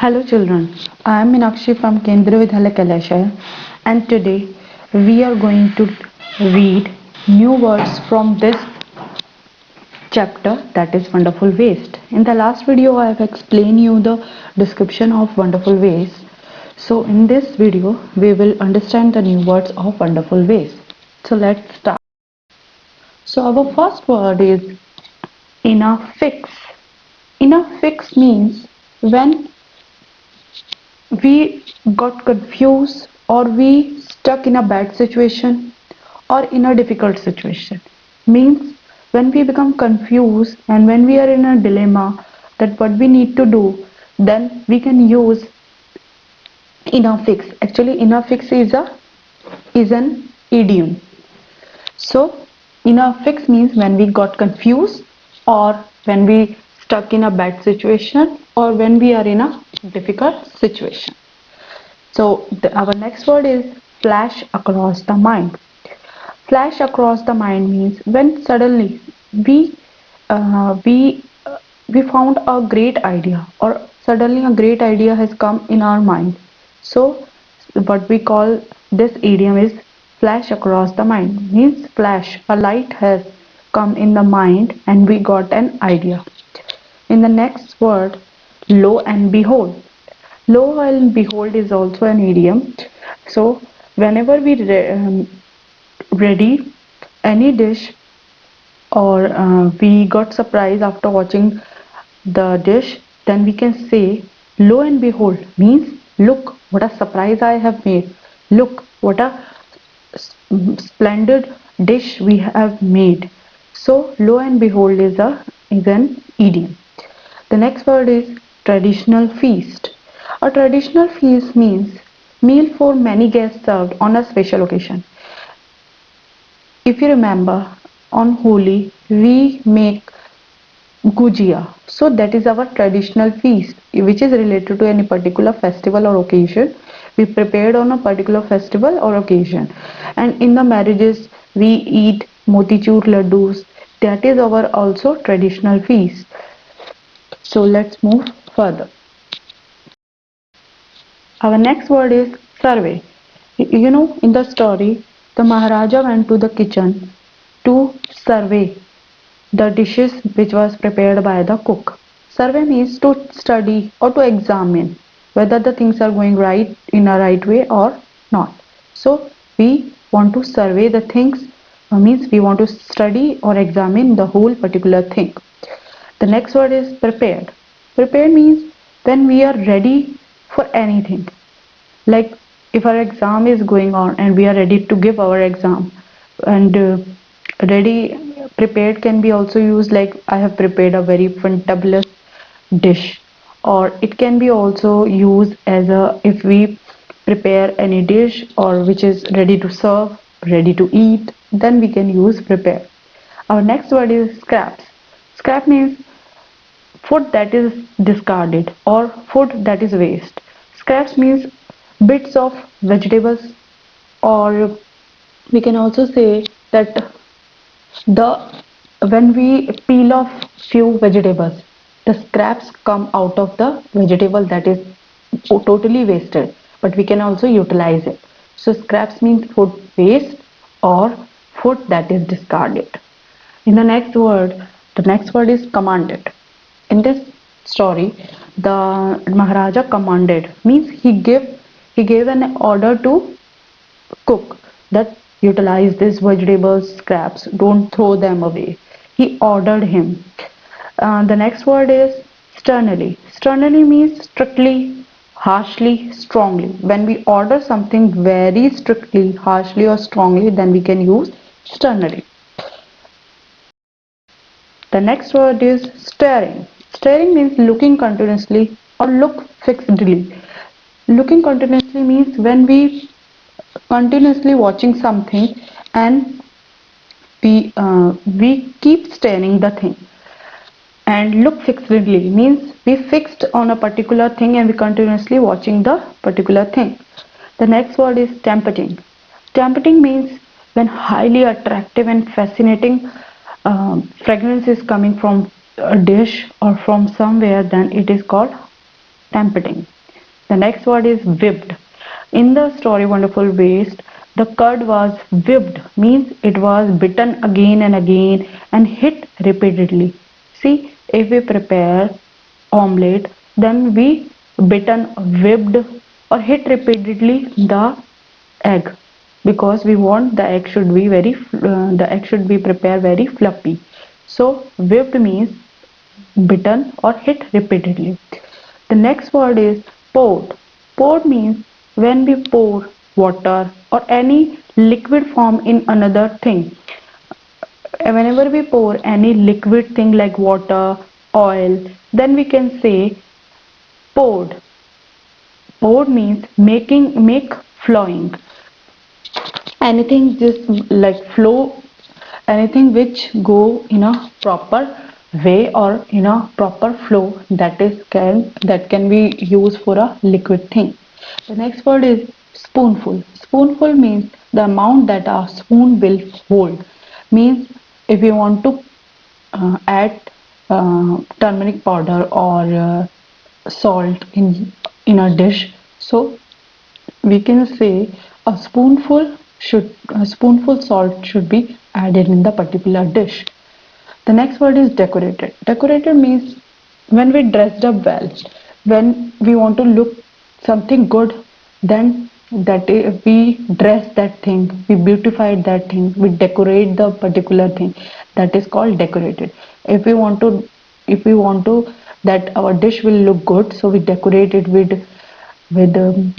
Hello children, I am Meenakshi from Kendriya Vidyalaya Kalashaya and today we are going to read new words from this chapter, that is Wonderful Waste. In the last video I have explained you the description of wonderful waste. So in this video we will understand the new words of wonderful waste. So let's start. So our first word is in a fix. In a fix means when we got confused or we stuck in a bad situation or in a difficult situation. Means when we become confused and when we are in a dilemma that what we need to do, then we can use enough fix. Actually enough fix is an idiom. So enough fix means when we got confused or when we stuck in a bad situation or when we are in a difficult situation. So our next word is flash across the mind. Flash across the mind means when suddenly we uh, we uh, we found a great idea or suddenly a great idea has come in our mind. So what we call this idiom is flash across the mind. Means flash, a light has come in the mind and we got an idea. In the next word, lo and behold. Lo and behold is also an idiom. So whenever we ready any dish or we got surprise after watching the dish, then we can say lo and behold means look what a surprise I have made. Look what a splendid dish we have made. So lo and behold is an idiom. The next word is traditional feast. A traditional feast means meal for many guests served on a special occasion. If you remember, on Holi we make gujia. So that is our traditional feast, which is related to any particular festival or occasion. We prepared on a particular festival or occasion. And in the marriages, we eat motichur laddus. That is our also traditional feast. So let's move further. Our next word is survey. You know, in the story, the Maharaja went to the kitchen to survey the dishes which was prepared by the cook. Survey means to study or to examine whether the things are going right in a right way or not. So we want to survey the things, means we want to study or examine the whole particular thing. The next word is prepared. Prepared means when we are ready for anything. Like if our exam is going on and we are ready to give our exam, and ready prepared can be also used like I have prepared a very fantabulous dish, or it can be also used as a if we prepare any dish or which is ready to serve, ready to eat, then we can use prepare. Our next word is scraps. Scrap means food that is discarded or food that is waste. Scraps means bits of vegetables, or we can also say that the when we peel off few vegetables, the scraps come out of the vegetable that is totally wasted, but we can also utilize it. So scraps means food waste or food that is discarded. In the next word is commanded. In this story, the Maharaja commanded means he gave an order to cook that utilize these vegetables scraps, don't throw them away. He ordered him. The next word is sternly. Sternly means strictly, harshly, strongly. When we order something very strictly, harshly or strongly, then we can use sternly. The next word is staring. Staring means looking continuously or look fixedly. Looking continuously means when we continuously watching something and we keep staring the thing. And look fixedly means we fixed on a particular thing and we continuously watching the particular thing. The next word is tempting. Tempting means when highly attractive and fascinating fragrance is coming from a dish or from somewhere, then it is called tempting. The next word is whipped. In the story Wonderful Waste, the curd was whipped, means it was bitten again and again and hit repeatedly. See, if we prepare omelette, then we bitten, whipped or hit repeatedly the egg, because we want the egg should be the egg should be prepared very fluffy. So whipped means bitten or hit repeatedly. The next word is poured. Poured means when we pour water or any liquid form in another thing. Whenever we pour any liquid thing like water, oil, then we can say poured. Poured means make flowing. Anything just like flow, anything which go in a proper way or in a proper flow, that can be used for a liquid thing. The next word is spoonful. Spoonful means the amount that a spoon will hold, means if you want to add turmeric powder or salt in a dish, so we can say a spoonful salt should be added in the particular dish. The next word is decorated. Decorated means when we dressed up well, when we want to look something good, then we dress that thing, we beautified that thing, we decorate the particular thing. That is called decorated. If we want to, if we want to that our dish will look good, so we decorate it with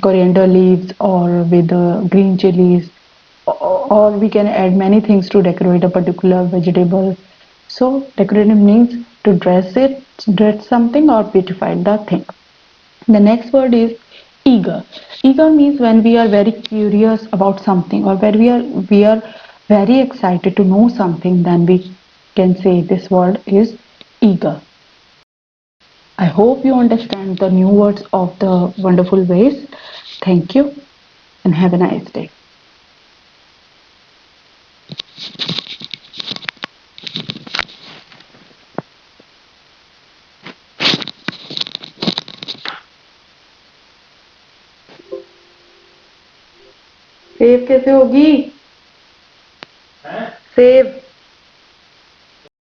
coriander leaves or with green chilies, or we can add many things to decorate a particular vegetable. So decorative means to dress something or beautify the thing. The next word is eager. Eager means when we are very curious about something, or when we are very excited to know something, then we can say this word is eager. I hope you understand the new words of the wonderful ways. Thank you and have a nice day. Save कैसे होगी? Save